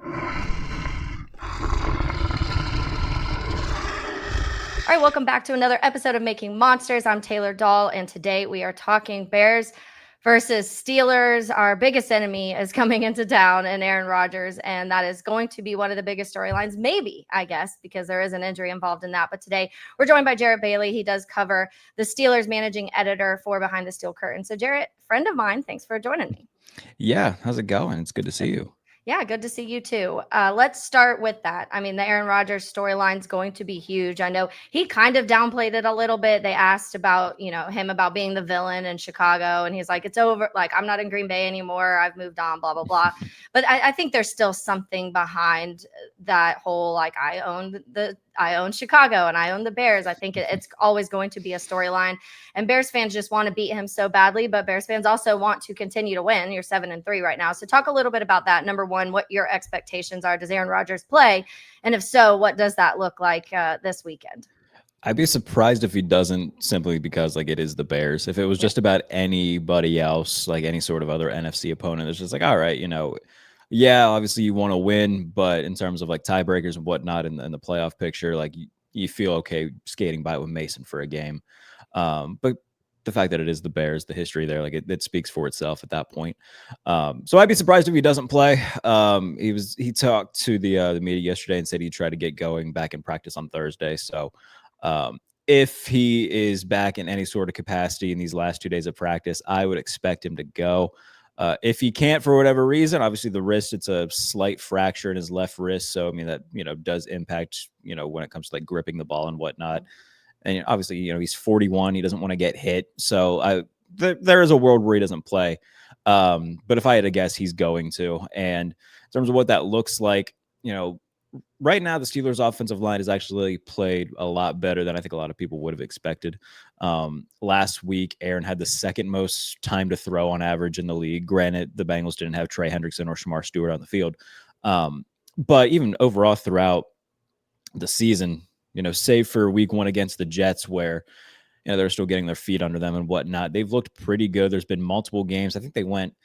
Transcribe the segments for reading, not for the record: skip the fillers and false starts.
All right, welcome back to another episode of Making Monsters. I'm Taylor Dahl, and today we are talking Bears versus Steelers. Our biggest enemy is coming into town, and Aaron Rodgers, and that is going to be one of the biggest storylines, maybe, I guess, because there is an injury involved in that. But today we're joined by Jarrett Bailey. He does cover the Steelers managing editor for Behind the Steel Curtain. So, Jarrett, friend of mine, thanks for joining me. Yeah, how's it going? It's good to see you. Yeah, good to see you too. Let's start with that. I mean, the Aaron Rodgers storyline is going to be huge. I know he kind of downplayed it a little bit. They asked about, him about being the villain in Chicago, and he's like, "It's over. Like, I'm not in Green Bay anymore. I've moved on." Blah blah blah. But I think there's still something behind that whole like I own Chicago and I own the Bears. I think it's always going to be a storyline. And Bears fans just want to beat him so badly, but Bears fans also want to continue to win. You're 7-3 right now. So talk a little bit about that. Number one, what your expectations are. Does Aaron Rodgers play? And if so, what does that look like this weekend? I'd be surprised if he doesn't, simply because like it is the Bears. If it was just about anybody else, like any sort of other NFC opponent, it's just like, all right, yeah, obviously you want to win, but in terms of like tiebreakers and whatnot in the playoff picture, like you feel okay skating by with Mason for a game. But the fact that it is the Bears, the history there, like it speaks for itself at that point. So I'd be surprised if he doesn't play. He talked to the media yesterday and said he'd try to get going back in practice on Thursday. So if he is back in any sort of capacity in these last 2 days of practice, I would expect him to go. If he can't for whatever reason, obviously the wrist, it's a slight fracture in his left wrist. So, I mean, that, does impact, when it comes to like gripping the ball and whatnot. And obviously, he's 41. He doesn't want to get hit. So there is a world where he doesn't play. But if I had to guess, he's going to. And in terms of what that looks like, right now the Steelers' offensive line has actually played a lot better than I think a lot of people would have expected. Last week, Aaron had the second most time to throw on average in the league. Granted, the Bengals didn't have Trey Hendrickson or Shamar Stewart on the field. But even overall throughout the season, save for week one against the Jets where, they're still getting their feet under them and whatnot, they've looked pretty good. There's been multiple games. I think they went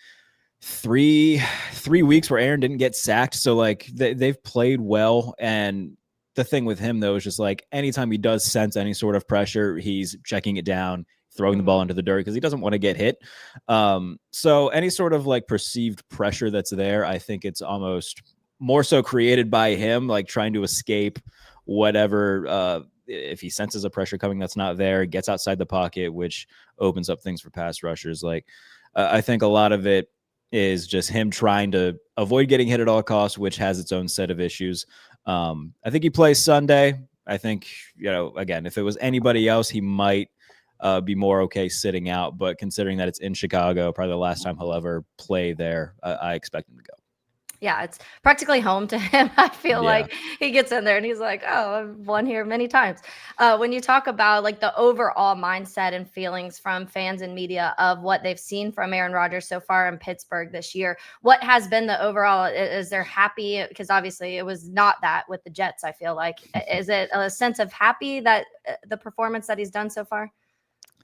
three weeks where Aaron didn't get sacked. So like they've played well. And the thing with him though is just like anytime he does sense any sort of pressure, he's checking it down, throwing the ball into the dirt because he doesn't want to get hit. So any sort of like perceived pressure that's there, I think it's almost more so created by him, like trying to escape whatever. If he senses a pressure coming that's not there, gets outside the pocket, which opens up things for pass rushers. Like I think a lot of it is just him trying to avoid getting hit at all costs, which has its own set of issues. I think he plays Sunday. I think, again, if it was anybody else, he might be more okay sitting out. But considering that it's in Chicago, probably the last time he'll ever play there, I expect him to go. Yeah, it's practically home to him. I feel like he gets in there and he's like, "Oh, I've won here many times." When you talk about like the overall mindset and feelings from fans and media of what they've seen from Aaron Rodgers so far in Pittsburgh this year, what has been the overall? Is there happy? Because obviously it was not that with the Jets. I feel like is it a sense of happy that the performance that he's done so far?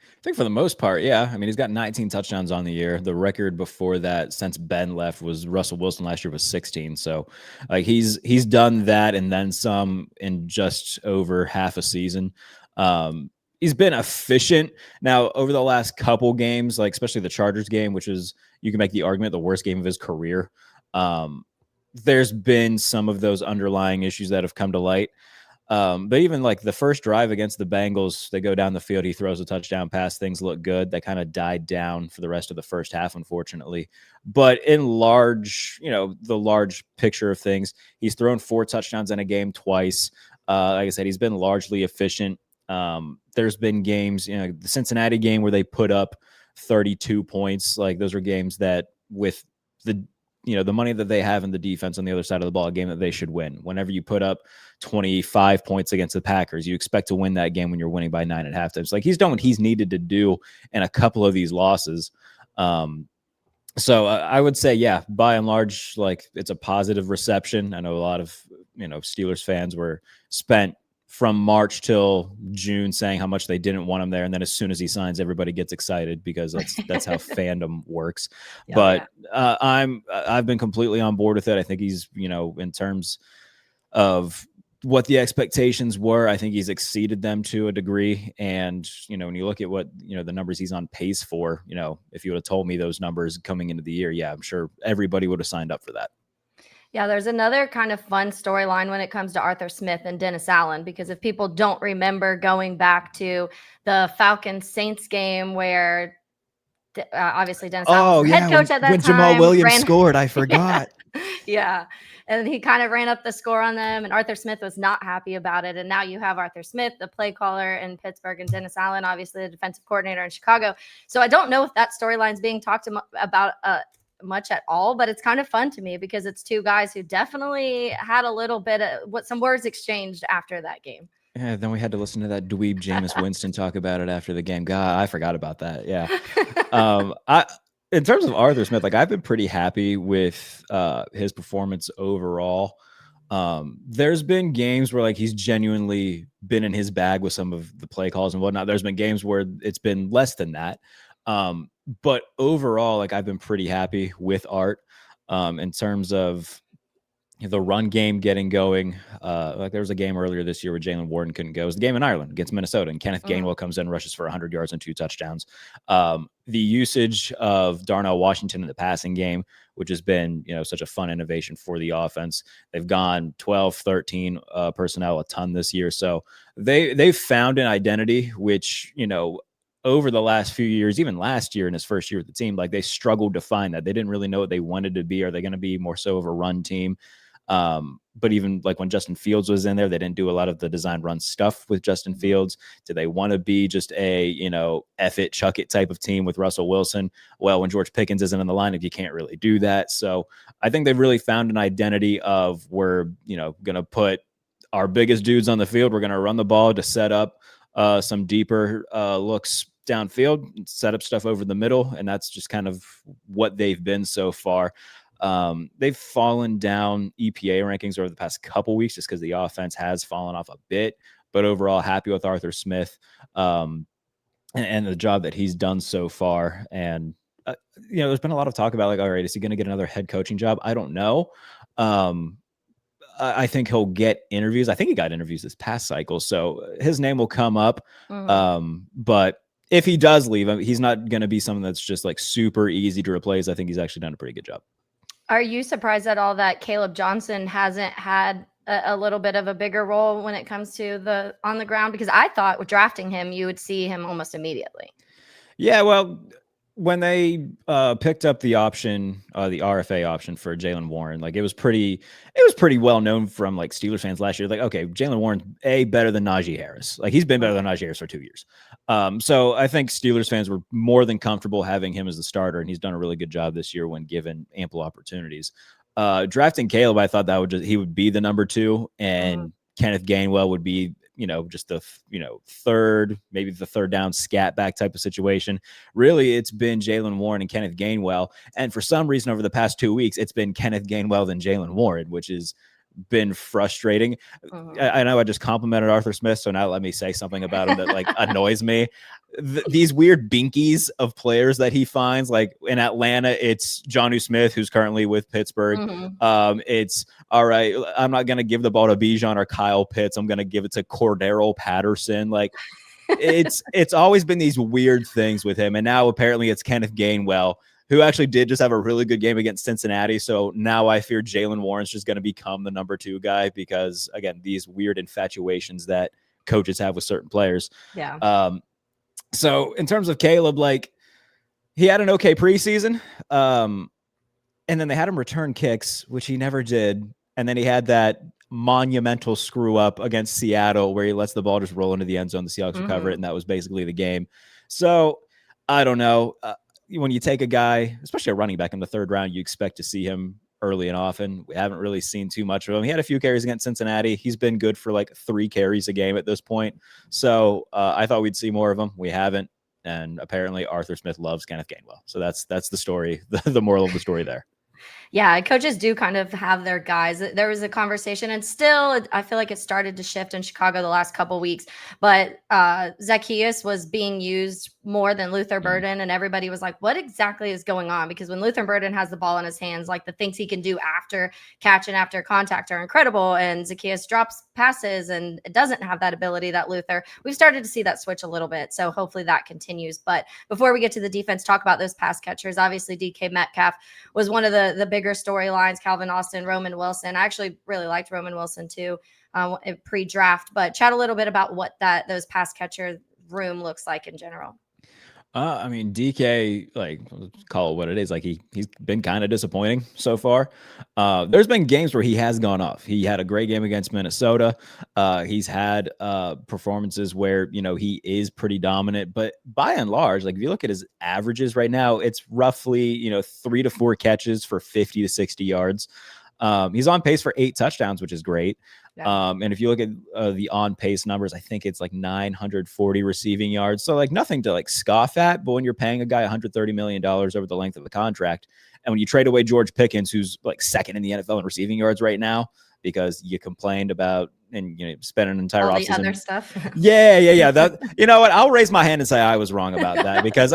I think for the most part, yeah. I mean, he's got 19 touchdowns on the year. The record before that, since Ben left, was Russell Wilson last year was 16. So, like he's done that and then some in just over half a season. He's been efficient. Now, over the last couple games, like especially the Chargers game, which is, you can make the argument, the worst game of his career. There's been some of those underlying issues that have come to light. But even like the first drive against the Bengals, they go down the field, he throws a touchdown pass, things look good. That kind of died down for the rest of the first half, unfortunately. But in large, the large picture of things, he's thrown 4 touchdowns in a game twice. Like I said, he's been largely efficient. There's been games, the Cincinnati game where they put up 32 points. Like those are games that with the money that they have in the defense on the other side of the ball, a game that they should win. Whenever you put up 25 points against the Packers, you expect to win that game when you're winning by 9 at halftime. It's like he's done what he's needed to do in a couple of these losses. So I would say, yeah, by and large, like it's a positive reception. I know a lot of, Steelers fans spent from March till June saying how much they didn't want him there, and then as soon as he signs, everybody gets excited because that's how fandom works. Oh But yeah. I've been completely on board with it. I think he's, in terms of what the expectations were, I think he's exceeded them to a degree. And when you look at what the numbers he's on pace for, if you would have told me those numbers coming into the year, yeah, I'm sure everybody would have signed up for that. Yeah, there's another kind of fun storyline when it comes to Arthur Smith and Dennis Allen, because if people don't remember going back to the Falcons Saints game where obviously Dennis Allen was Oh the head yeah, coach at that when Jamal time, Williams ran scored, I yeah, forgot. yeah. And he kind of ran up the score on them, and Arthur Smith was not happy about it. And now you have Arthur Smith, the play caller in Pittsburgh, and Dennis Allen, obviously the defensive coordinator in Chicago. So I don't know if that storyline is being talked about much at all, but it's kind of fun to me because it's two guys who definitely had a little bit of some words exchanged after that game. Yeah, then we had to listen to that dweeb Jameis Winston talk about it after the game. God, I forgot about that. Yeah. I In terms of Arthur Smith, like I've been pretty happy with his performance overall. There's been games where like he's genuinely been in his bag with some of the play calls and whatnot. There's been games where it's been less than that. But overall, like I've been pretty happy with Art in terms of the run game getting going. Like there was a game earlier this year where Jalen Warden couldn't go. It was the game in Ireland against Minnesota, and Kenneth Gainwell comes in, rushes for 100 yards and 2 touchdowns. The usage of Darnell Washington in the passing game, which has been such a fun innovation for the offense. They've gone 12, 13 personnel a ton this year, so they've found an identity, which over the last few years, even last year in his first year with the team, like they struggled to find that. They didn't really know what they wanted to be. Are they going to be more so of a run team? But even like when Justin Fields was in there, they didn't do a lot of the design run stuff with Justin Fields. Do they want to be just a, F it, chuck it type of team with Russell Wilson? Well, when George Pickens isn't in the lineup, you can't really do that. So I think they've really found an identity of we're, going to put our biggest dudes on the field. We're going to run the ball to set up some deeper looks downfield, set up stuff over the middle. And that's just kind of what they've been so far. They've fallen down EPA rankings over the past couple weeks just because the offense has fallen off a bit, but overall happy with Arthur Smith and the job that he's done so far. And there's been a lot of talk about like, all right, is he going to get another head coaching job? I don't know. I think he'll get interviews. I think he got interviews this past cycle, so his name will come up. But if he does leave, he's not going to be someone that's just like super easy to replace. I think he's actually done a pretty good job. Are you surprised at all that Caleb Johnson hasn't had a little bit of a bigger role when it comes to the on the ground? Because I thought with drafting him, you would see him almost immediately. Yeah, well, when they picked up the option, the RFA option for Jaylen Warren, like it was pretty well known from like Steelers fans last year. Like, okay, Jaylen Warren's better than Najee Harris. Like he's been better than Najee Harris for 2 years. So I think Steelers fans were more than comfortable having him as the starter, and he's done a really good job this year when given ample opportunities. Drafting Caleb, I thought that he would be the number 2, and Kenneth Gainwell would be just the third, maybe the third down scat back type of situation. Really, it's been Jaylen Warren and Kenneth Gainwell, and for some reason over the past 2 weeks, it's been Kenneth Gainwell than Jaylen Warren, which has been frustrating. I know I just complimented Arthur Smith, so now let me say something about him that like annoys me. These weird binkies of players that he finds, like in Atlanta, it's Jonnu Smith, who's currently with Pittsburgh. It's all right. I'm not going to give the ball to Bijan or Kyle Pitts. I'm going to give it to Cordero Patterson. Like it's always been these weird things with him. And now apparently it's Kenneth Gainwell, who actually did just have a really good game against Cincinnati. So now I fear Jaylen Warren's just going to become the number 2 guy because, again, these weird infatuations that coaches have with certain players. Yeah. So in terms of Caleb, like he had an okay preseason. And then they had him return kicks, which he never did. And then he had that monumental screw up against Seattle where he lets the ball just roll into the end zone. The Seahawks recover it, and that was basically the game. So I don't know. When you take a guy, especially a running back in the 3rd round, you expect to see him early and often. We haven't really seen too much of him. He had a few carries against Cincinnati. He's been good for like 3 carries a game at this point. So I thought we'd see more of him. We haven't. And apparently Arthur Smith loves Kenneth Gainwell. So that's the story, the moral of the story there. Yeah, coaches do kind of have their guys. There was a conversation, and still, I feel like it started to shift in Chicago the last couple weeks. But Zacchaeus was being used more than Luther Mm. Burden, and everybody was like, "What exactly is going on?" Because when Luther Burden has the ball in his hands, like the things he can do after catch and after contact are incredible, and Zacchaeus drops passes and doesn't have that ability that Luther. We've started to see that switch a little bit, so hopefully that continues. But before we get to the defense, talk about those pass catchers. Obviously, DK Metcalf was one of the bigger storylines. Calvin Austin, Roman Wilson. I actually really liked Roman Wilson too, pre-draft. But chat a little bit about what those pass catcher room looks like in general. I mean, DK, like, let's call it what it is. Like, he's been kind of disappointing so far. There's been games where he has gone off. He had a great game against Minnesota. He's had performances where, you know, he is pretty dominant. But by and large, like, if you look at his averages right now, it's roughly, you know, 3 to 4 catches for 50 to 60 yards. He's on pace for 8 touchdowns, which is great. Yeah. And if you look at the on pace numbers, I think it's like 940 receiving yards. So like nothing to like scoff at, but when you're paying a guy $130 million over the length of the contract, and when you trade away George Pickens, who's like second in the NFL in receiving yards right now, because you complained about and you know spend an entire All the offseason. other stuff. Yeah. That, you know what? I'll raise my hand and say I was wrong about that because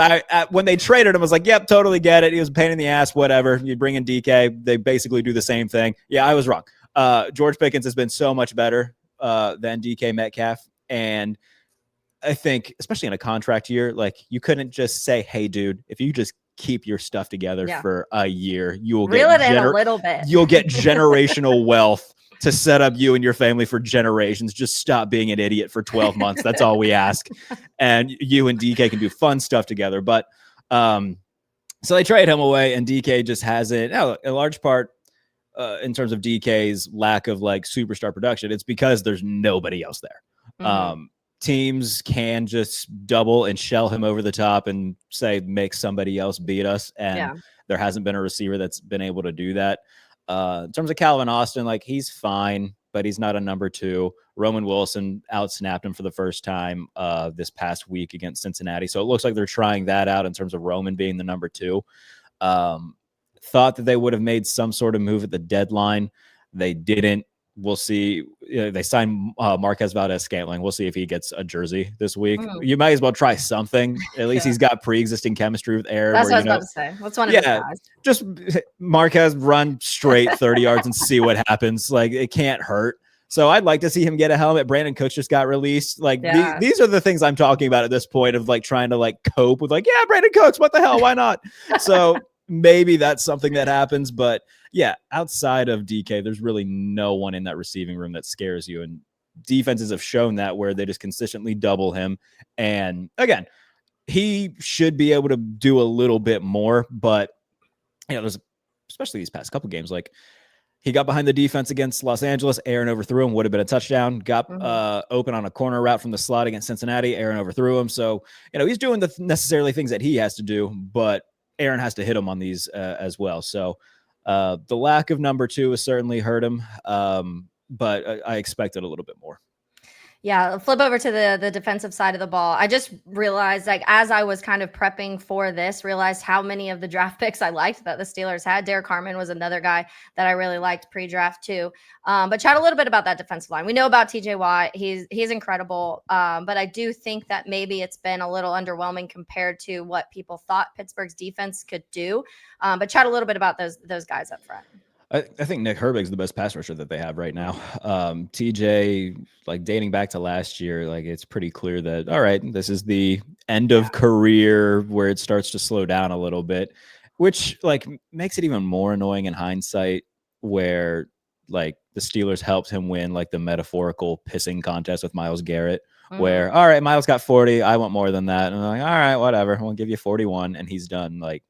when they traded him, I was like, yep, totally get it. He was a pain in the ass, whatever. You bring in DK, they basically do the same thing. Yeah, I was wrong. George Pickens has been so much better than DK Metcalf. And I think, especially in a contract year, like you couldn't just say, hey, dude, if you just keep your stuff together for a year, you will Reel it in a little bit. You'll get generational wealth to set up you and your family for generations. Just stop being an idiot for 12 months. That's all we ask. And you and DK can do fun stuff together. But so they trade him away, and DK just hasn't, in large part, in terms of DK's lack of like superstar production, it's because there's nobody else there. Mm-hmm. Teams can just double and shell him over the top and say, make somebody else beat us. And there hasn't been a receiver that's been able to do that. In terms of Calvin Austin, like he's fine, but he's not a number 2. Roman Wilson outsnapped him for the first time this past week against Cincinnati. So it looks like they're trying that out in terms of Roman being the number 2. Thought that they would have made some sort of move at the deadline. They didn't. We'll see. They signed Marquez Valdez-Scantling. We'll see if he gets a jersey this week. You might as well try something. At least he's got pre-existing chemistry with Aaron. That's what I was about to say. What's one of his guys? Just Marquez run straight 30 yards and see what happens. Like it can't hurt. So I'd like to see him get a helmet. Brandon Cooks just got released. Like these are the things I'm talking about at this point of like trying to like cope with like, yeah, Brandon Cooks, what the hell? Why not? So maybe that's something that happens. But yeah, outside of DK, there's really no one in that receiving room that scares you. And defenses have shown that where they just consistently double him. And again, he should be able to do a little bit more. But, you know, there's especially these past couple games, like he got behind the defense against Los Angeles. Aaron overthrew him, would have been a touchdown. Got open on a corner route from the slot against Cincinnati. Aaron overthrew him. So, you know, he's doing the necessarily things that he has to do, but Aaron has to hit him on these as well. So the lack of number 2 has certainly hurt him, but I expected a little bit more. Yeah, flip over to the defensive side of the ball. I just realized, like, as I was kind of prepping for this, realized how many of the draft picks I liked that the Steelers had. Derek Harmon was another guy that I really liked pre-draft too. But chat a little bit about that defensive line. We know about TJ Watt. He's incredible. But I do think that maybe it's been a little underwhelming compared to what people thought Pittsburgh's defense could do. But chat a little bit about those guys up front. I think Nick Herbig's the best pass rusher that they have right now. TJ, like dating back to last year, like it's pretty clear that, all right, this is the end of career where it starts to slow down a little bit, which like makes it even more annoying in hindsight where like the Steelers helped him win like the metaphorical pissing contest with Myles Garrett, where, all right, Myles got 40. I want more than that. And I'm like, all right, whatever. We'll give you 41. And he's done. Like,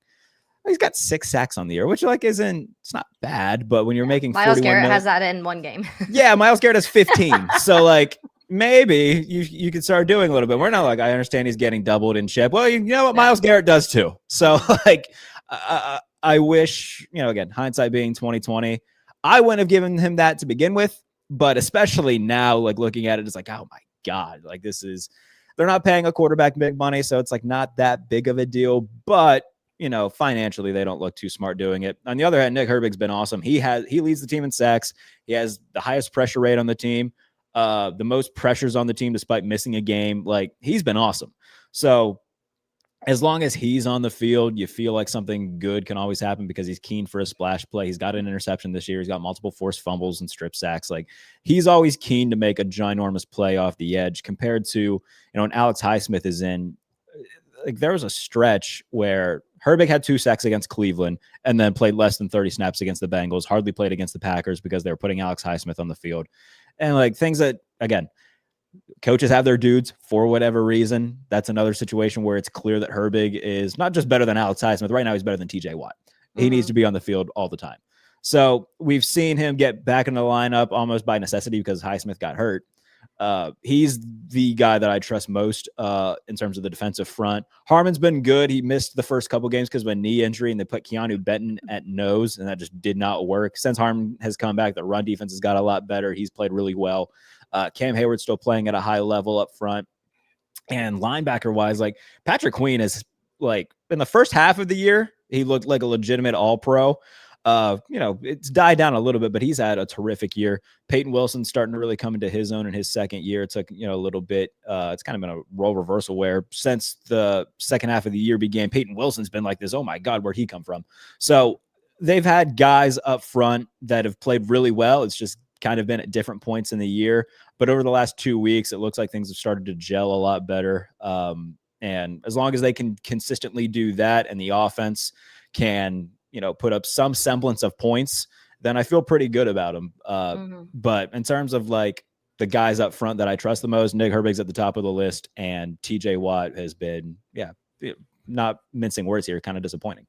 he's got 6 sacks on the year, which like it's not bad, but when you're making Myles Garrett has that in one game. Yeah, Myles Garrett has 15. So like maybe you could start doing a little bit. We're not like, I understand he's getting doubled in chip. Well, you know what Myles Garrett does too. So like I wish, you know, again, hindsight being 2020, I wouldn't have given him that to begin with, but especially now, like looking at it, it's like, oh my God, like they're not paying a quarterback big money, so it's like not that big of a deal, but financially they don't look too smart doing it. On the other hand, Nick Herbig's been awesome. He leads the team in sacks. He has the highest pressure rate on the team, the most pressures on the team despite missing a game. Like, he's been awesome. So as long as he's on the field, you feel like something good can always happen because he's keen for a splash play. He's got an interception this year. He's got multiple forced fumbles and strip sacks. Like, he's always keen to make a ginormous play off the edge compared to, when Alex Highsmith is in. Like, there was a stretch where Herbig had 2 sacks against Cleveland and then played less than 30 snaps against the Bengals, hardly played against the Packers because they were putting Alex Highsmith on the field. And like, things that, again, coaches have their dudes for whatever reason. That's another situation where it's clear that Herbig is not just better than Alex Highsmith. Right now, he's better than TJ Watt. He needs to be on the field all the time. So we've seen him get back in the lineup almost by necessity because Highsmith got hurt. He's the guy that I trust most in terms of the defensive front. Harmon's been good. He missed the first couple games because of a knee injury, and they put Keanu Benton at nose, and that just did not work. Since Harmon has come back, the run defense has got a lot better. He's played really well. Cam Hayward's still playing at a high level up front. And linebacker-wise, like, Patrick Queen is, like, in the first half of the year, he looked like a legitimate all-pro. It's died down a little bit, but he's had a terrific year. Peyton Wilson's starting to really come into his own in his second year. It took, a little bit. It's kind of been a role reversal where since the second half of the year began, Peyton Wilson's been like this, oh my God, where'd he come from? So they've had guys up front that have played really well. It's just kind of been at different points in the year. But over the last 2 weeks, it looks like things have started to gel a lot better. And as long as they can consistently do that and the offense can, put up some semblance of points, then I feel pretty good about them. But in terms of like the guys up front that I trust the most, Nick Herbig's at the top of the list, and TJ Watt has been, not mincing words here, kind of disappointing.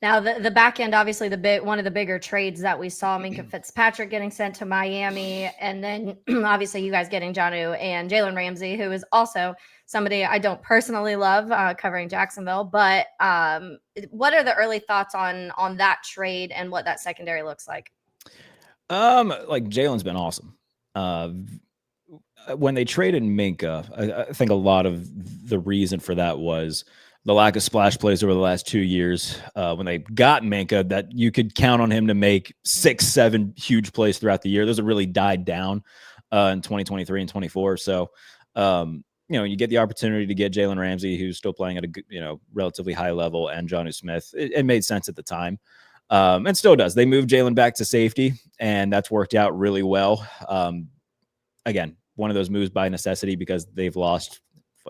Now, the back end, obviously, one of the bigger trades that we saw, Minkah Fitzpatrick getting sent to Miami, and then obviously you guys getting Jonnu and Jalen Ramsey, who is also somebody I don't personally love covering Jacksonville. But what are the early thoughts on that trade and what that secondary looks like? Like, Jalen's been awesome. When they traded Minkah, I think a lot of the reason for that was the lack of splash plays over the last 2 years. When they got Minkah, that you could count on him to make 6-7 huge plays throughout the year. Those have really died down in 2023 and 24. So, you get the opportunity to get Jalen Ramsey, who's still playing at a relatively high level, and Jonnu Smith. It made sense at the time. And still does. They moved Jalen back to safety, and that's worked out really well. Again, one of those moves by necessity because they've lost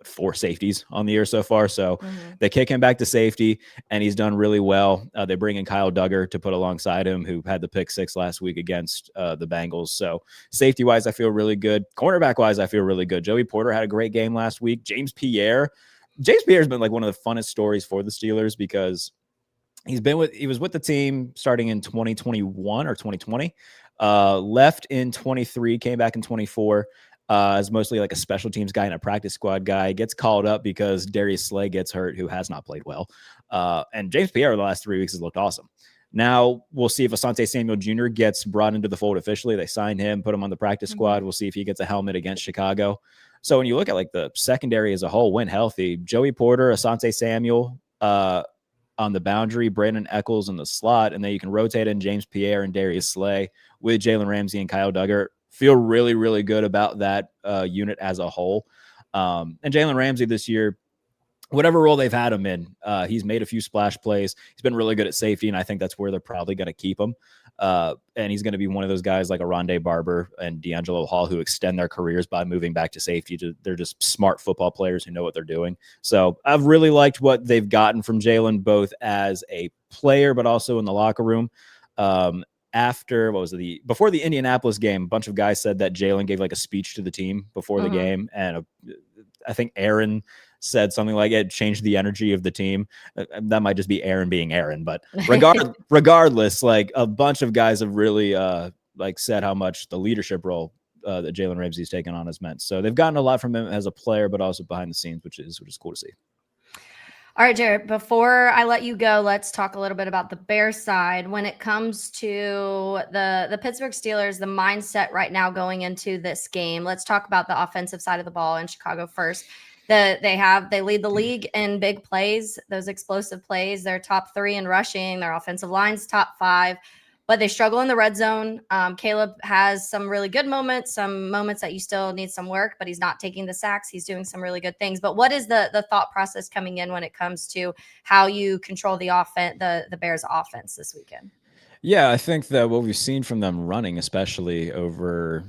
4 safeties on the year so far. So they kick him back to safety, and he's done really well. They bring in Kyle Duggar to put alongside him, who had the pick 6 last week against the Bengals. So safety-wise, I feel really good. Cornerback-wise, I feel really good. Joey Porter had a great game last week. James Pierre's been like one of the funnest stories for the Steelers because he was with the team starting in 2021 or 2020, left in 23, came back in 24. As mostly like a special teams guy and a practice squad guy. Gets called up because Darius Slay gets hurt, who has not played well. And James Pierre the last 3 weeks has looked awesome. Now we'll see if Asante Samuel Jr. gets brought into the fold officially. They signed him, put him on the practice squad. We'll see if he gets a helmet against Chicago. So when you look at like the secondary as a whole, when healthy, Joey Porter, Asante Samuel on the boundary, Brandon Eccles in the slot, and then you can rotate in James Pierre and Darius Slay with Jalen Ramsey and Kyle Duggar. Feel really, really good about that unit as a whole. And Jalen Ramsey this year, whatever role they've had him in, he's made a few splash plays. He's been really good at safety, and I think that's where they're probably going to keep him. And he's going to be one of those guys like a Rondé Barber and D'Angelo Hall who extend their careers by moving back to safety. They're just smart football players who know what they're doing. So I've really liked what they've gotten from Jalen, both as a player but also in the locker room. Before the Indianapolis game, a bunch of guys said that Jalen gave like a speech to the team before the game. And I think Aaron said something like it changed the energy of the team. That might just be Aaron being Aaron, but regardless, like a bunch of guys have really said how much the leadership role that Jalen Ramsey's taken on has meant. So they've gotten a lot from him as a player, but also behind the scenes, which is cool to see. All right, Jarrett, before I let you go, let's talk a little bit about the Bears side. When it comes to the Pittsburgh Steelers, the mindset right now going into this game, let's talk about the offensive side of the ball in Chicago first. They lead the league in big plays, those explosive plays. They're top 3 in rushing. Their offensive line's top 5, but they struggle in the red zone. Caleb has some really good moments, some moments that you still need some work, but he's not taking the sacks. He's doing some really good things. But what is the thought process coming in when it comes to how you control the offense, the Bears offense this weekend? Yeah, I think that what we've seen from them running, especially over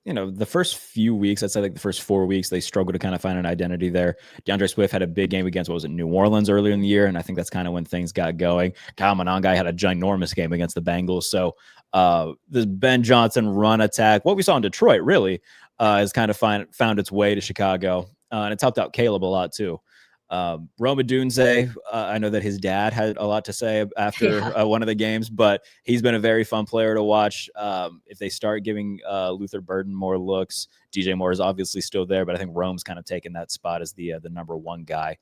the first few weeks, I'd say like the first 4 weeks, they struggled to kind of find an identity there. DeAndre Swift had a big game against, what was it, New Orleans earlier in the year, and I think that's kind of when things got going. Kyle Monangai had a ginormous game against the Bengals. So this Ben Johnson run attack, what we saw in Detroit really, has kind of found its way to Chicago, and it's helped out Caleb a lot too. Rome Odunze, I know that his dad had a lot to say after one of the games, but he's been a very fun player to watch. If they start giving Luther Burden more looks, DJ Moore is obviously still there, but I think Rome's kind of taken that spot as the number one guy.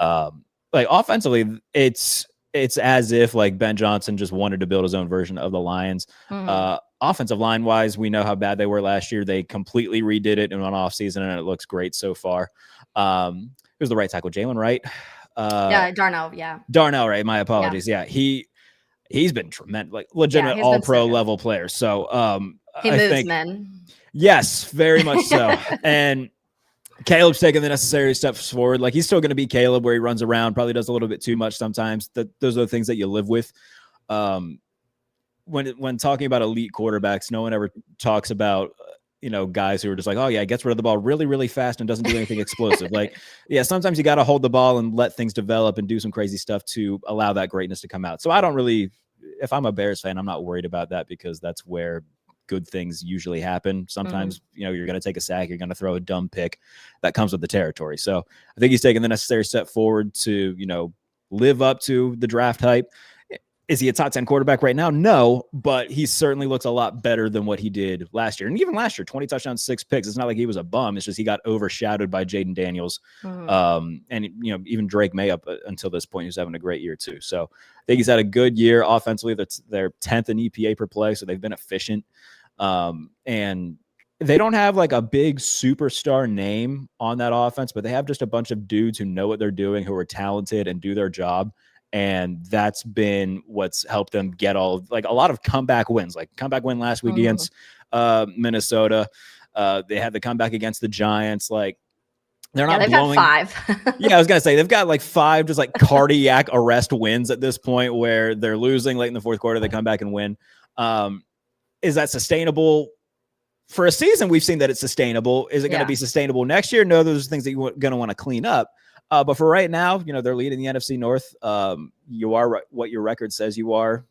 Like offensively, it's as if like Ben Johnson just wanted to build his own version of the Lions. Offensive line wise, we know how bad they were last year. They completely redid it in one off season, and it looks great so far. Who's the right tackle? Jaylon, right? Darnell. Yeah. Darnell, right? My apologies. Yeah. He's been tremendous, like legitimate all pro level player. So he moves men. Yes, very much so. And Caleb's taking the necessary steps forward. Like he's still going to be Caleb, where he runs around, probably does a little bit too much sometimes. Those are the things that you live with. When talking about elite quarterbacks, no one ever talks about guys who are just like, oh yeah, gets rid of the ball really, really fast and doesn't do anything explosive. Like, yeah, sometimes you got to hold the ball and let things develop and do some crazy stuff to allow that greatness to come out. So I don't really, if I'm a Bears fan, I'm not worried about that because that's where good things usually happen. Sometimes, you're going to take a sack, you're going to throw a dumb pick that comes with the territory. So I think he's taking the necessary step forward to, live up to the draft hype. Is he a top 10 quarterback right now? No, but he certainly looks a lot better than what he did last year. And even last year, 20 touchdowns, 6 picks. It's not like he was a bum. It's just he got overshadowed by Jaden Daniels. And, even Drake May up until this point, he's having a great year too. So I think he's had a good year offensively. That's their 10th in EPA per play. So they've been efficient. And they don't have like a big superstar name on that offense, but they have just a bunch of dudes who know what they're doing, who are talented and do their job. And that's been what's helped them get a lot of comeback wins, like comeback win last week against Minnesota. They had the comeback against the Giants. Like they're not blowing. Had 5. Yeah, I was going to say they've got like 5 just like cardiac arrest wins at this point where they're losing late in the fourth quarter. They come back and win. Is that sustainable? For a season, we've seen that it's sustainable. Is it going to be sustainable next year? No, those are things that you're going to want to clean up. But for right now, they're leading the NFC North. You are what your record says you are.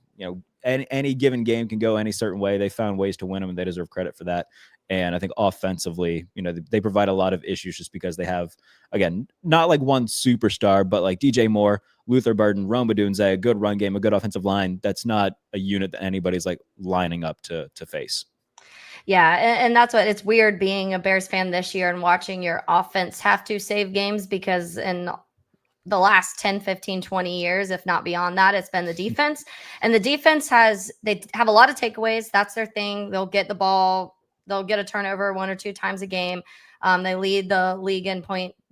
Any given game can go any certain way. They found ways to win them, and they deserve credit for that. And I think offensively, they provide a lot of issues just because they have, again, not like one superstar, but like DJ Moore, Luther Burden, Rome Odunze, a good run game, a good offensive line. That's not a unit that anybody's like lining up to face. Yeah, and that's what it's weird being a Bears fan this year and watching your offense have to save games because in the last 10, 15, 20 years, if not beyond that, it's been the defense. And the defense they have a lot of takeaways. That's their thing. They'll get the ball. They'll get a turnover 1 or 2 times a game. They lead the league in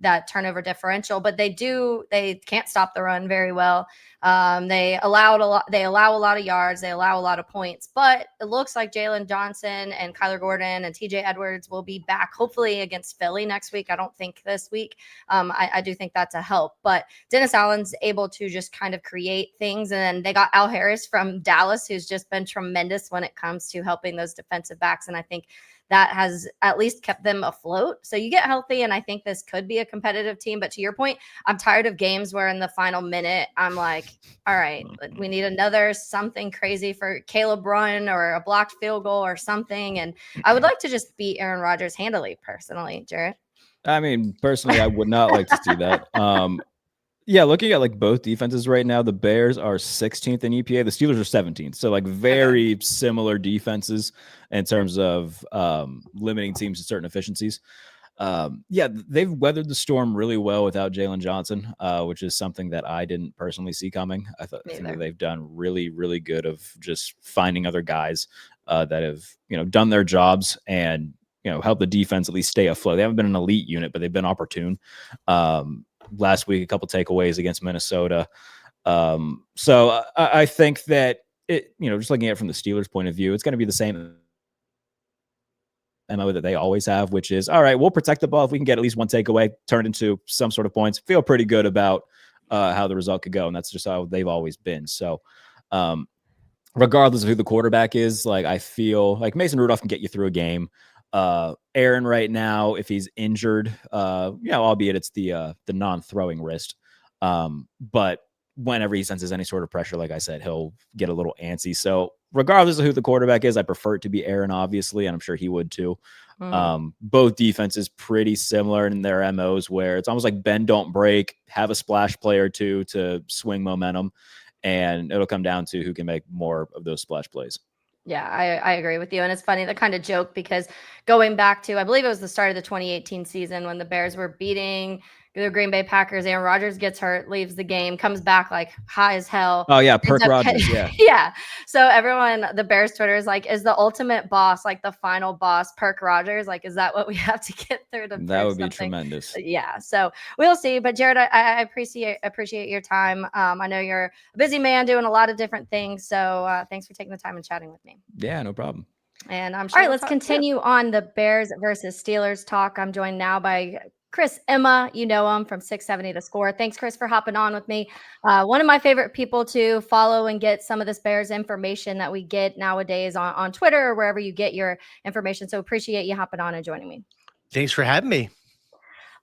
that turnover differential, but they can't stop the run very well. They allow a lot of yards. They allow a lot of points, but it looks like Jaylon Johnson and Kyler Gordon and TJ Edwards will be back hopefully against Philly next week. I don't think this week. I do think that's a help, but Dennis Allen's able to just kind of create things. And then they got Al Harris from Dallas, who's just been tremendous when it comes to helping those defensive backs. And I think that has at least kept them afloat. So you get healthy, and I think this could be a competitive team. But to your point, I'm tired of games where in the final minute, I'm like, all right, we need another something crazy for Caleb run or a blocked field goal or something. And I would like to just beat Aaron Rodgers handily, personally, Jarrett. I mean, personally, I would not like to see that. Yeah, looking at like both defenses right now, the Bears are 16th in EPA. The Steelers are 17th. So like very similar defenses in terms of limiting teams to certain efficiencies. Yeah, they've weathered the storm really well without Jaylon Johnson, which is something that I didn't personally see coming. I think that they've done really, really good of just finding other guys that have, done their jobs. And help the defense at least stay afloat. They haven't been an elite unit, but they've been opportune. Last week, a couple takeaways against Minnesota. So I think that just looking at it from the Steelers' point of view, it's going to be the same MO that they always have, which is, all right, we'll protect the ball. If we can get at least one takeaway, turn it into some sort of points, feel pretty good about how the result could go. And that's just how they've always been. So regardless of who the quarterback is, like, I feel like Mason Rudolph can get you through a game. Aaron right now, if he's injured, albeit it's the non-throwing wrist. But whenever he senses any sort of pressure, like I said, he'll get a little antsy. So regardless of who the quarterback is, I prefer it to be Aaron, obviously, and I'm sure he would too. Both defenses pretty similar in their MOs, where it's almost like bend, don't break, have a splash play or two to swing momentum, and it'll come down to who can make more of those splash plays. Yeah, I agree with you. And it's funny, the kind of joke, because going back to, I believe it was the start of the 2018 season when the Bears were beating the Green Bay Packers, Aaron Rodgers gets hurt, leaves the game, comes back like high as hell. Oh, yeah, Perk Rodgers, yeah. Yeah. So everyone, the Bears Twitter is like, is the ultimate boss, like the final boss, Perk Rodgers? Like, is that what we have to get through to that would be something? Tremendous. Yeah. So we'll see. But Jarrett, I appreciate your time. I know you're a busy man doing a lot of different things. So thanks for taking the time and chatting with me. Yeah, no problem. And I'm sure. All right, let's continue on the Bears versus Steelers talk. I'm joined now by Chris Emma. You know him from 670 The Score. Thanks, Chris, for hopping on with me. One of my favorite people to follow and get some of this Bears information that we get nowadays on Twitter or wherever you get your information. So appreciate you hopping on and joining me. Thanks for having me.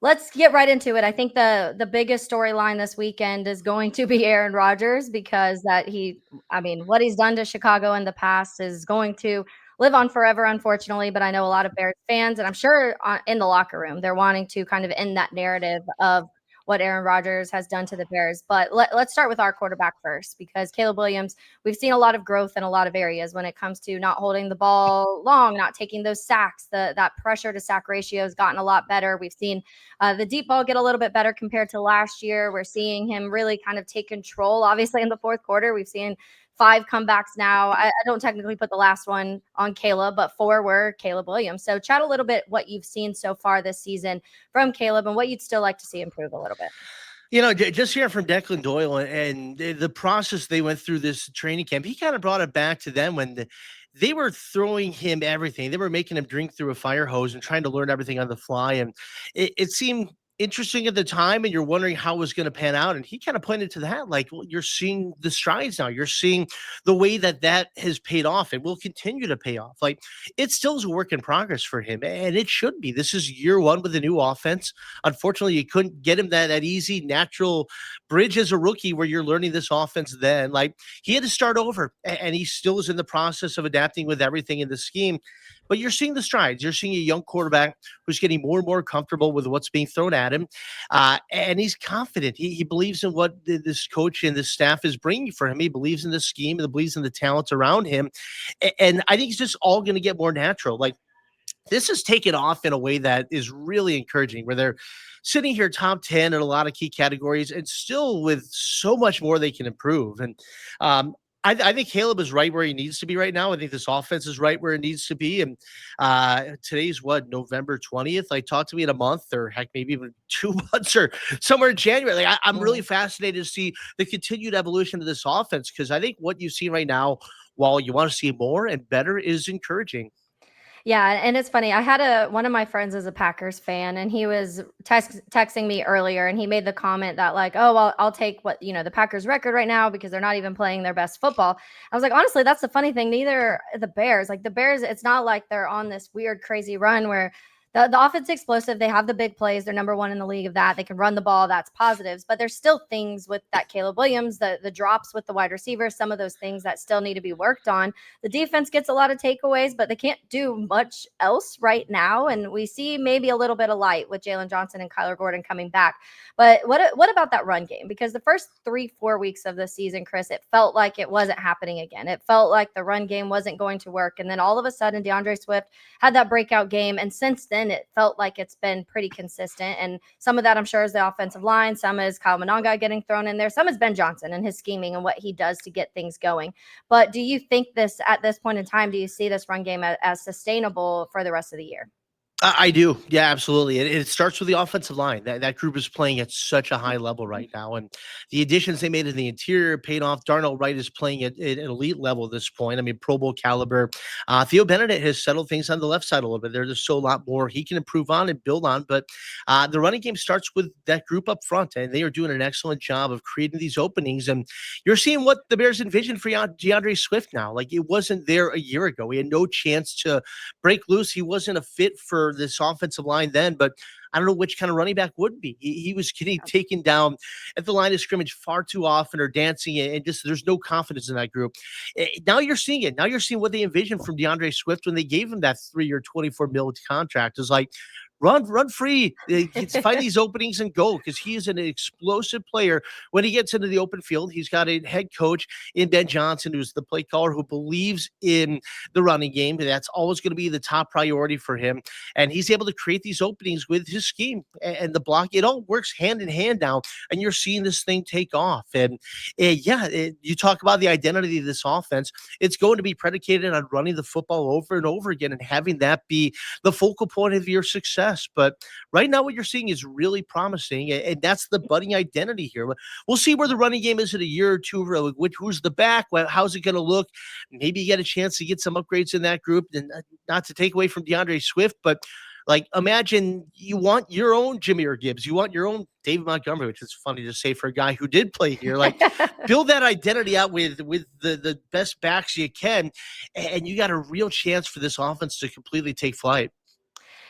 Let's get right into it. I think the biggest storyline this weekend is going to be Aaron Rodgers, because what he's done to Chicago in the past is going to live on forever, unfortunately. But I know a lot of Bears fans, and I'm sure in the locker room, they're wanting to kind of end that narrative of what Aaron Rodgers has done to the Bears. But let's start with our quarterback first, because Caleb Williams, we've seen a lot of growth in a lot of areas when it comes to not holding the ball long, not taking those sacks. That pressure to sack ratio has gotten a lot better. We've seen the deep ball get a little bit better compared to last year. We're seeing him really kind of take control. Obviously, in the fourth quarter, we've seen 5 comebacks now. I don't technically put the last one on Caleb, but 4 were Caleb Williams. So chat a little bit what you've seen so far this season from Caleb and what you'd still like to see improve a little bit. Just hearing from Declan Doyle and the process they went through this training camp, he kind of brought it back to them when they were throwing him everything. They were making him drink through a fire hose and trying to learn everything on the fly. And it seemed interesting at the time, and you're wondering how it was going to pan out. And he kind of pointed to that, like, well, you're seeing the strides now. You're seeing the way that has paid off and will continue to pay off. Like, it still is a work in progress for him, and it should be. This is year one with a new offense. Unfortunately, you couldn't get him that easy, natural bridge as a rookie where you're learning this offense then. Like, he had to start over, and he still is in the process of adapting with everything in the scheme. But you're seeing the strides. You're seeing a young quarterback who's getting more and more comfortable with what's being thrown at him. And he's confident. He believes in what this coach and this staff is bringing for him. He believes in the scheme and believes in the talent around him. And I think it's just all going to get more natural. Like, this is taken off in a way that is really encouraging, where they're sitting here top 10 in a lot of key categories and still with so much more they can improve. And I think Caleb is right where he needs to be right now. I think this offense is right where it needs to be. And today's November 20th. Like, talk to me in a month, or heck, maybe even 2 months, or somewhere in January. Like, I'm really fascinated to see the continued evolution of this offense, because I think what you see right now, while you want to see more and better, is encouraging. Yeah, and it's funny. I had one of my friends is a Packers fan, and he was texting me earlier, and he made the comment that, like, oh, well, I'll take the Packers record right now because they're not even playing their best football. I was like, honestly, that's the funny thing. Neither the Bears. Like, the Bears, it's not like they're on this weird, crazy run where the offense is explosive. They have the big plays. They're number 1 in the league of that. They can run the ball. That's positives. But there's still things with that Caleb Williams, the drops with the wide receivers, some of those things that still need to be worked on. The defense gets a lot of takeaways, but they can't do much else right now. And we see maybe a little bit of light with Jaylon Johnson and Kyler Gordon coming back. But what about that run game? Because the first 3-4 weeks of the season, Chris, it felt like it wasn't happening again. It felt like the run game wasn't going to work. And then all of a sudden, DeAndre Swift had that breakout game. And since then, it felt like it's been pretty consistent. And some of that, I'm sure, is the offensive line. Some is Kyle Mononga getting thrown in there. Some is Ben Johnson and his scheming and what he does to get things going. But do you think at this point in time, do you see this run game as sustainable for the rest of the year? I do. Yeah, absolutely. It starts with the offensive line. That group is playing at such a high level right now. And the additions they made in the interior paid off. Darnell Wright is playing at an elite level at this point. I mean, Pro Bowl caliber. Theo Benedict has settled things on the left side a little bit. There's still a lot more he can improve on and build on. But the running game starts with that group up front. And they are doing an excellent job of creating these openings. And you're seeing what the Bears envisioned for DeAndre Swift now. Like, it wasn't there a year ago. He had no chance to break loose. He wasn't a fit for this offensive line then, but I don't know which kind of running back would be. He was getting taken down at the line of scrimmage far too often, or dancing, and just there's no confidence in that group. Now you're seeing it. Now you're seeing what they envisioned from DeAndre Swift when they gave him that 3-year, $24 million contract. It's like, run free, find these openings and go, because he is an explosive player when he gets into the open field. He's got a head coach in Ben Johnson, who's the play caller, who believes in the running game. That's always going to be the top priority for him, and he's able to create these openings with his scheme and the block. It all works hand in hand now, and you're seeing this thing take off. And you talk about the identity of this offense. It's going to be predicated on running the football over and over again and having that be the focal point of your success. But right now, what you're seeing is really promising, and that's the budding identity here. We'll see where the running game is in a year or two. Who's the back? How's it going to look? Maybe you get a chance to get some upgrades in that group, and not to take away from DeAndre Swift, but like, imagine you want your own Jameer Gibbs, you want your own David Montgomery, which is funny to say for a guy who did play here. Like, build that identity out with the best backs you can, and you got a real chance for this offense to completely take flight.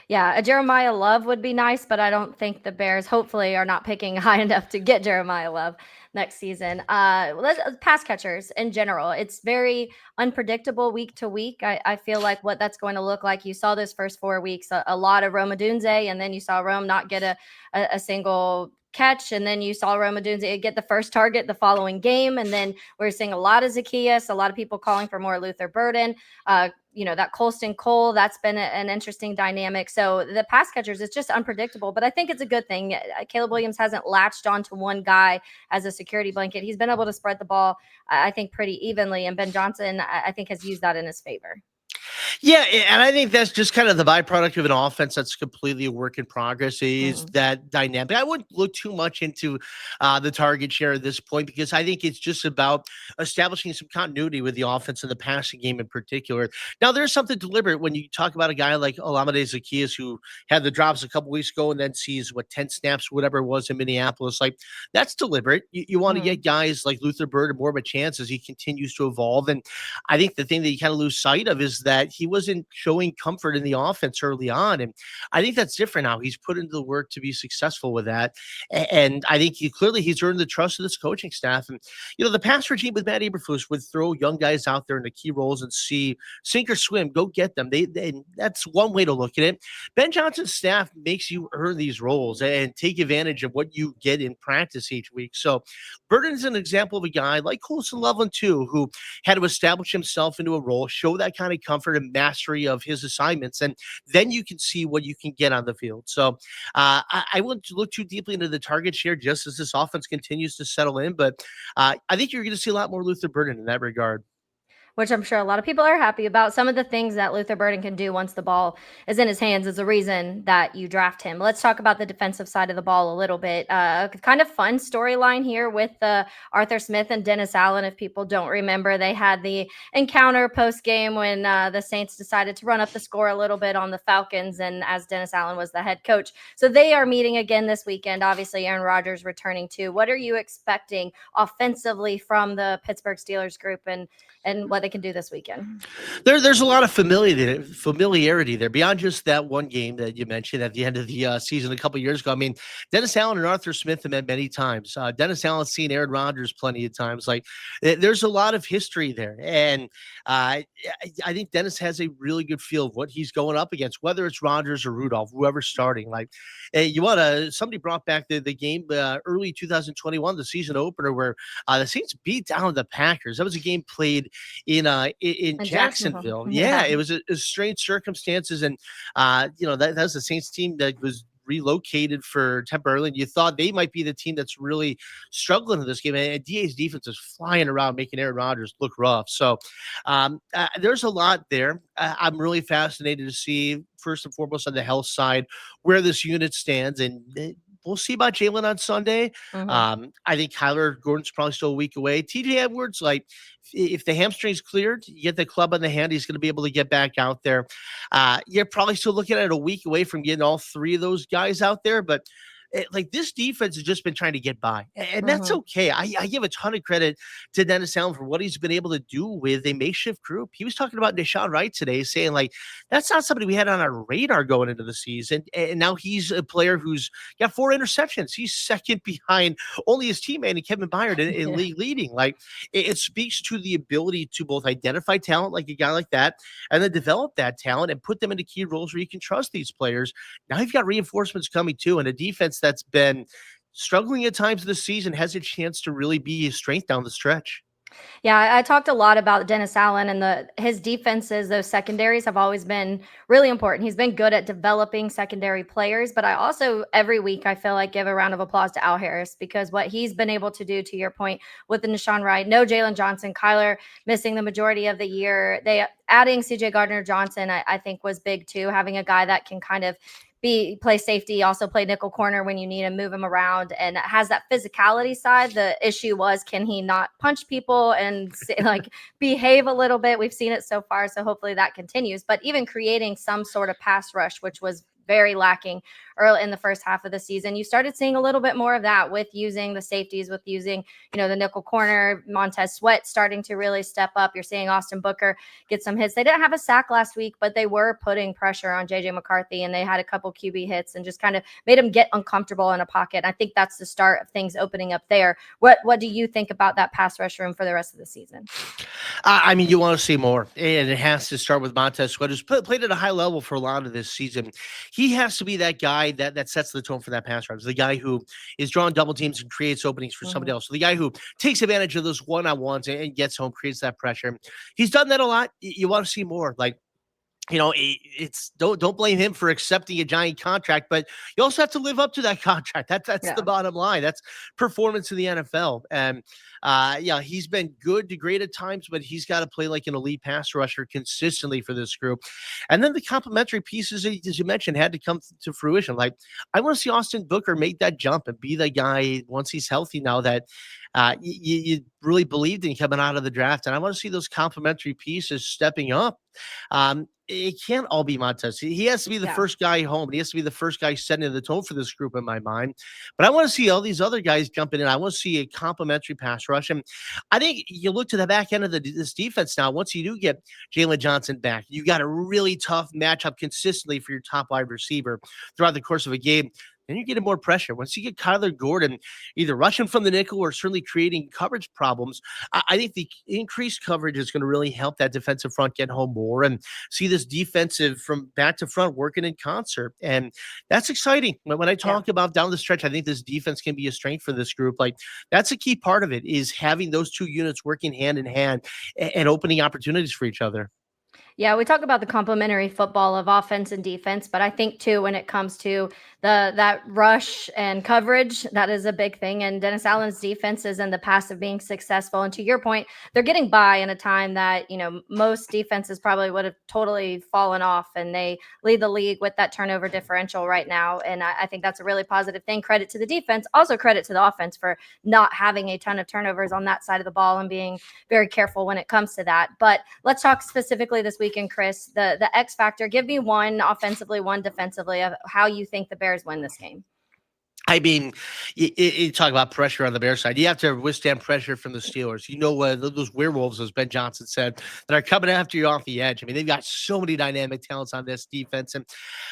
Yeah, a Jeremiah Love would be nice, but I don't think the Bears hopefully are not picking high enough to get Jeremiah Love next season. Pass catchers in general, it's very unpredictable week to week. I feel like what that's going to look like. You saw those first 4 weeks, a lot of Rome Odunze, and then you saw Rome not get a single catch, and then you saw Rome Odunze get the first target the following game, and then we're seeing a lot of Zacchaeus, a lot of people calling for more Luther Burden. That Colston Cole, that's been an interesting dynamic. So the pass catchers, it's just unpredictable, but I think it's a good thing. Caleb Williams hasn't latched onto one guy as a security blanket. He's been able to spread the ball, I think, pretty evenly, and Ben Johnson, I think, has used that in his favor. Yeah, and I think that's just kind of the byproduct of an offense that's completely a work in progress, is that dynamic. I wouldn't look too much into the target share at this point, because I think it's just about establishing some continuity with the offense and the passing game in particular. Now, there's something deliberate when you talk about a guy like Olamide Zacchaeus, who had the drops a couple weeks ago and then sees 10 snaps, whatever it was, in Minneapolis. Like, that's deliberate. You want to get guys like Luther Burden more of a chance as he continues to evolve. And I think the thing that you kind of lose sight of is that he wasn't showing comfort in the offense early on. And I think that's different now. He's put into the work to be successful with that. And I think he's earned the trust of this coaching staff. And, the pass regime with Matt Eberflus would throw young guys out there into key roles and see sink or swim, go get them. That's one way to look at it. Ben Johnson's staff makes you earn these roles and take advantage of what you get in practice each week. So Burton's an example of a guy like Colson Loveland too, who had to establish himself into a role, show that kind of comfort and mastery of his assignments, and then you can see what you can get on the field. So I wouldn't look too deeply into the target share just as this offense continues to settle in, but I think you're going to see a lot more Luther Burden in that regard. Which I'm sure a lot of people are happy about. Some of the things that Luther Burden can do once the ball is in his hands is the reason that you draft him. Let's talk about the defensive side of the ball a little bit. Kind of fun storyline here with Arthur Smith and Dennis Allen. If people don't remember, they had the encounter post-game when the Saints decided to run up the score a little bit on the Falcons, and as Dennis Allen was the head coach. So they are meeting again this weekend. Obviously, Aaron Rodgers returning too. What are you expecting offensively from the Pittsburgh Steelers group, and what they can do this weekend? There's a lot of familiarity there beyond just that one game that you mentioned at the end of the season a couple years ago. I mean, Dennis Allen and Arthur Smith have met many times. Dennis Allen's seen Aaron Rodgers plenty of times. Like, there's a lot of history there, and I think Dennis has a really good feel of what he's going up against, whether it's Rodgers or Rudolph, whoever's starting. Like, somebody brought back the game early 2021, the season opener, where the Saints beat down the Packers. That was a game played in Jacksonville. Yeah, it was a strange circumstances, and that was the Saints team that was relocated for temporarily, and you thought they might be the team that's really struggling in this game. And DA's defense is flying around, making Aaron Rodgers look rough. So there's a lot there. I'm really fascinated to see, first and foremost, on the health side, where this unit stands. And we'll see about Jaylon on Sunday. Mhm. I think Kyler Gordon's probably still a week away. TJ Edwards, like, if the hamstring's cleared, you get the club on the hand, he's going to be able to get back out there. You're probably still looking at a week away from getting all three of those guys out there, but like, this defense has just been trying to get by, and that's Mhm. okay. I give a ton of credit to Dennis Allen for what he's been able to do with a makeshift group. He was talking about Deshaun Wright today, saying, like, that's not somebody we had on our radar going into the season, and now he's a player who's got 4 interceptions. He's second behind only his teammate and Kevin Byard in Yeah. league leading. Like, it speaks to the ability to both identify talent like a guy like that, and then develop that talent and put them into key roles where you can trust these players. Now you've got reinforcements coming too, and a defense that's been struggling at times this season has a chance to really be a strength down the stretch. Yeah, I talked a lot about Dennis Allen and his defenses. Those secondaries have always been really important. He's been good at developing secondary players, but I also every week I feel like give a round of applause to Al Harris because what he's been able to do, to your point, with the Deshaun Wright, no Jaylon Johnson, Kyler missing the majority of the year. They adding CJ Gardner Johnson, I think, was big too. Having a guy that can kind of play safety, also play nickel corner when you need him, move him around, and has that physicality side. The issue was, can he not punch people and like behave a little bit? We've seen it so far, so hopefully that continues. But even creating some sort of pass rush, which was very lacking early in the first half of the season, you started seeing a little bit more of that with using the safeties, with using, the nickel corner. Montez Sweat starting to really step up. You're seeing Austin Booker get some hits. They didn't have a sack last week, but they were putting pressure on JJ McCarthy, and they had a couple QB hits and just kind of made him get uncomfortable in a pocket. I think that's the start of things opening up there. What do you think about that pass rush room for the rest of the season? I mean, you want to see more, and it has to start with Montez Sweat, who's played at a high level for a lot of this season. He has to be that guy that sets the tone for that pass rush, the guy who is drawing double teams and creates openings for somebody else, so the guy who takes advantage of those one-on-ones and gets home, creates that pressure. He's done that a lot. You want to see more. Like, it's don't blame him for accepting a giant contract, but you also have to live up to that contract. That's the Yeah. bottom line. That's performance in the NFL. And yeah, he's been good to great at times, but he's got to play like an elite pass rusher consistently for this group. And then the complementary pieces, as you mentioned, had to come to fruition. Like, I want to see Austin Booker make that jump and be the guy once he's healthy now that you really believed in coming out of the draft. And I want to see those complementary pieces stepping up. It can't all be Montez. He has to be the Yeah. first guy home. He has to be the first guy setting the tone for this group in my mind. But I want to see all these other guys jumping in. I want to see a complimentary pass rush. And I think you look to the back end of this defense now. Once you do get Jaylon Johnson back, you got a really tough matchup consistently for your top wide receiver throughout the course of a game. Then you're getting more pressure. Once you get Kyler Gordon either rushing from the nickel or certainly creating coverage problems, I think the increased coverage is going to really help that defensive front get home more and see this defensive from back to front working in concert. And that's exciting. When I Yeah. talk about down the stretch, I think this defense can be a strength for this group. Like, that's a key part of it, is having those two units working hand in hand and opening opportunities for each other. Yeah, we talk about the complementary football of offense and defense, but I think too when it comes to that rush and coverage, that is a big thing. And Dennis Allen's defense is in the past of being successful. And to your point, they're getting by in a time that most defenses probably would have totally fallen off, and they lead the league with that turnover differential right now. And I think that's a really positive thing. Credit to the defense, also credit to the offense for not having a ton of turnovers on that side of the ball and being very careful when it comes to that. But let's talk specifically this weekend, Chris. The X factor. Give me one offensively, one defensively of how you think the Bears win this game. I mean, you talk about pressure on the Bears side. You have to withstand pressure from the Steelers. Those werewolves, as Ben Johnson said, that are coming after you off the edge. I mean, they've got so many dynamic talents on this defense. And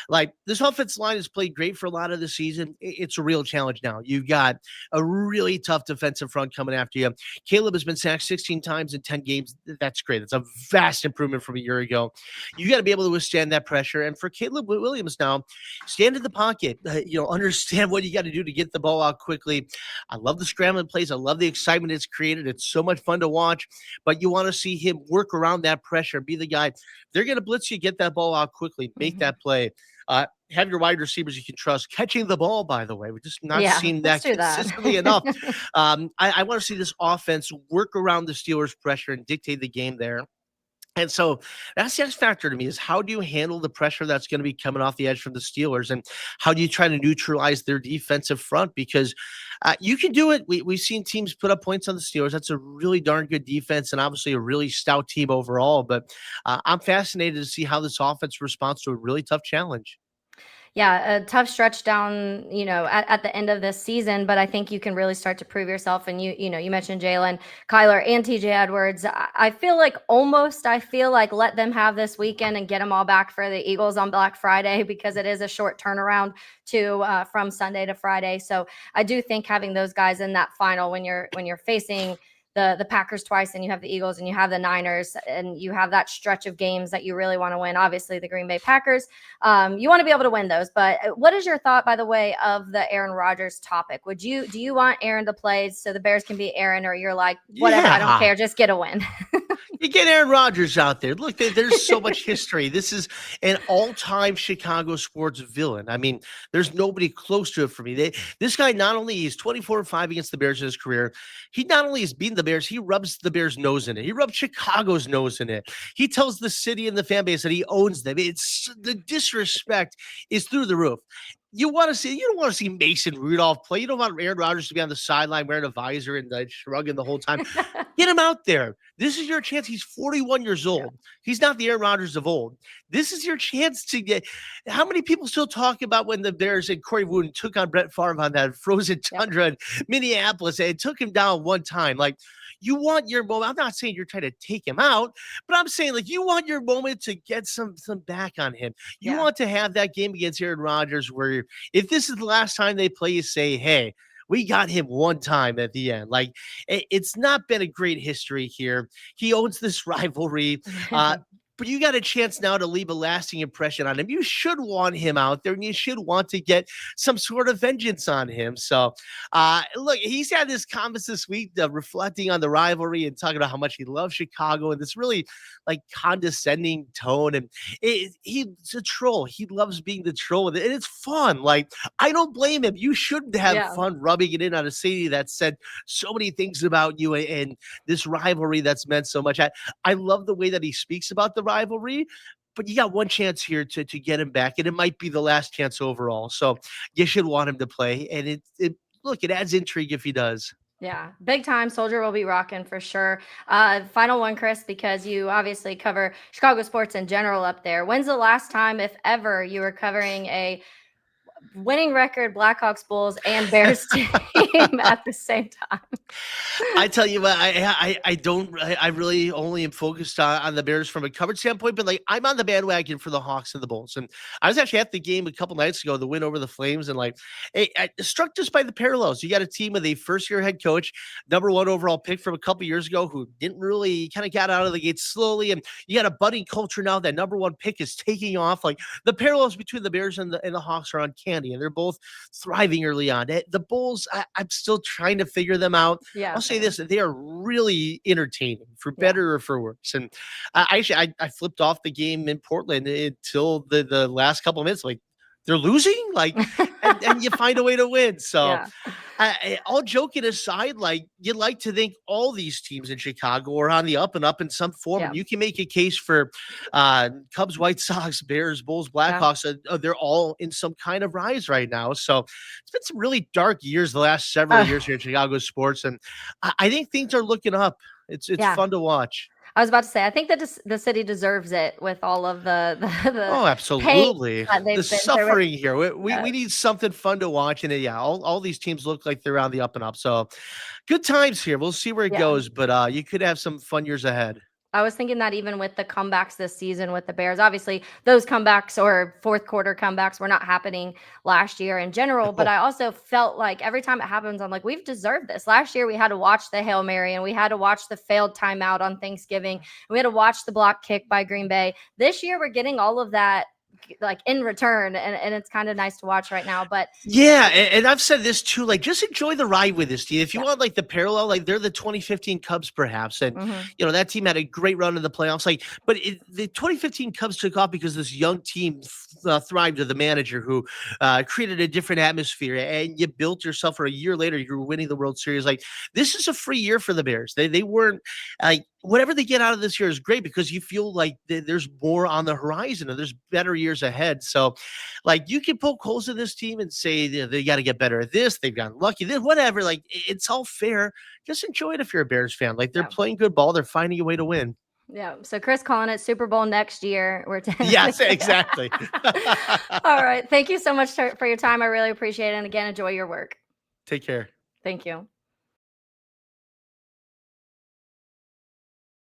like, this offensive line has played great for a lot of the season. It's a real challenge now. You've got a really tough defensive front coming after you. Caleb has been sacked 16 times in 10 games. That's great. That's a vast improvement from a year ago. You got to be able to withstand that pressure. And for Caleb Williams now, stand in the pocket, understand what you got to do to get the ball out quickly. I love the scrambling plays. I love the excitement it's created. It's so much fun to watch, but you want to see him work around that pressure, be the guy. They're going to blitz you, get that ball out quickly, make that play. Have your wide receivers you can trust catching the ball, by the way. We're just not Yeah, seeing let's that do that. consistently enough. I want to see this offense work around the Steelers' pressure and dictate the game there. And so that's the X factor to me is how do you handle the pressure that's going to be coming off the edge from the Steelers, and how do you try to neutralize their defensive front? Because you can do it. We've seen teams put up points on the Steelers. That's a really darn good defense and obviously a really stout team overall. But I'm fascinated to see how this offense responds to a really tough challenge. Yeah, a tough stretch down, at the end of this season, but I think you can really start to prove yourself. And you mentioned Jalen, Kyler, and TJ Edwards. I feel like let them have this weekend and get them all back for the Eagles on Black Friday, because it is a short turnaround from Sunday to Friday. So I do think having those guys in that final, when you're facing the Packers twice, and you have the Eagles and you have the Niners, and you have that stretch of games that you really want to win. Obviously, the Green Bay Packers, you want to be able to win those. But what is your thought, by the way, of the Aaron Rodgers topic? Do you want Aaron to play so the Bears can beat Aaron, or you're like, whatever, I don't Yeah. care, just get a win? You get Aaron Rodgers out there. Look, there's so much history. This is an all-time Chicago sports villain. I mean, there's nobody close to it for me. This guy, not only is 24-5 against the Bears in his career, he not only has beaten the Bears, he rubs the Bears' nose in it. He rubs Chicago's nose in it. He tells the city and the fan base that he owns them. It's the disrespect is through the roof. You don't want to see Mason Rudolph play. You don't want Aaron Rodgers to be on the sideline wearing a visor and shrugging the whole time. Get him out there. This is your chance. He's 41 years old. Yeah. He's not the Aaron Rodgers of old. This is your chance to get. How many people still talk about when the Bears and Corey Wooden took on Brett Favre on that frozen tundra in Minneapolis and took him down one time? Like, you want your moment. I'm not saying you're trying to take him out, but I'm saying, like, you want your moment to get some back on him. You want to have that game against Aaron Rodgers where if this is the last time they play, you say, hey, we got him one time at the end. Like, it's not been a great history here. He owns this rivalry. But you got a chance now to leave a lasting impression on him. You should want him out there, and you should want to get some sort of vengeance on him. So, look, he's had this comments this week reflecting on the rivalry and talking about how much he loves Chicago and this really like condescending tone. And he's a troll. He loves being the troll with it, and it's fun. Like, I don't blame him. You should have fun rubbing it in on a city that said so many things about you and this rivalry that's meant so much. I love the way that he speaks about the rivalry, but you got one chance here to get him back, and it might be the last chance overall. So you should want him to play, and it adds intrigue if he does. Yeah, big time. Soldier will be rocking for sure. Final one, Chris, because you obviously cover Chicago sports in general up there. When's the last time, if ever, you were covering a winning record Blackhawks, Bulls, and Bears team at the same time? I tell you what, I really only am focused on the Bears from a coverage standpoint, but like I'm on the bandwagon for the Hawks and the Bulls. And I was actually at the game a couple nights ago, the win over the Flames, and like I struck just by the parallels. You got a team with a first-year head coach, number one overall pick from a couple years ago, who didn't really kind of got out of the gate slowly, and you got a budding culture now. That number one pick is taking off. Like the parallels between the Bears and the Hawks are uncanny, and they're both thriving early on. The Bulls, I'm still trying to figure them out. Yeah, I'll say this: they are really entertaining, for better or for worse. And I flipped off the game in Portland until the last couple of minutes. Like, they're losing, like, and you find a way to win. So, all joking aside, like, you'd like to think all these teams in Chicago are on the up and up in some form. And you can make a case for Cubs, White Sox, Bears, Bulls, Blackhawks. They're all in some kind of rise right now. So it's been some really dark years the last several years here in Chicago sports, and I think things are looking up. It's fun to watch. I was about to say, I think that the city deserves it with all of the oh, absolutely, the suffering here. We need something fun to watch, and all these teams look like they're on the up and up. So good times here. We'll see where it goes, but you could have some fun years ahead. I was thinking that even with the comebacks this season with the Bears, obviously those comebacks or fourth quarter comebacks were not happening last year in general, but I also felt like every time it happens, I'm like, we've deserved this. Last year we had to watch the Hail Mary, and we had to watch the failed timeout on Thanksgiving. We had to watch the block kick by Green Bay. This year we're getting all of that like in return, and it's kind of nice to watch right now. But yeah, and I've said this too, like just enjoy the ride with this team. If you Yeah. want like the parallel, like they're the 2015 Cubs perhaps, and Mhm. you know that team had a great run in the playoffs. Like, but the 2015 Cubs took off because this young team thrived with the manager who created a different atmosphere, and you built yourself. For a year later, you were winning the World Series. Like this is a free year for the Bears. They weren't like whatever they get out of this year is great because you feel like there's more on the horizon and there's better years ahead. So, like you can poke holes in this team and say they got to get better at this. They've gotten lucky. This, whatever. Like it's all fair. Just enjoy it if you're a Bears fan. Like they're Yeah. playing good ball. They're finding a way to win. Yeah. So Chris calling it Super Bowl next year. We're Yes, exactly. All right. Thank you so much for your time. I really appreciate it. And again, enjoy your work. Take care. Thank you.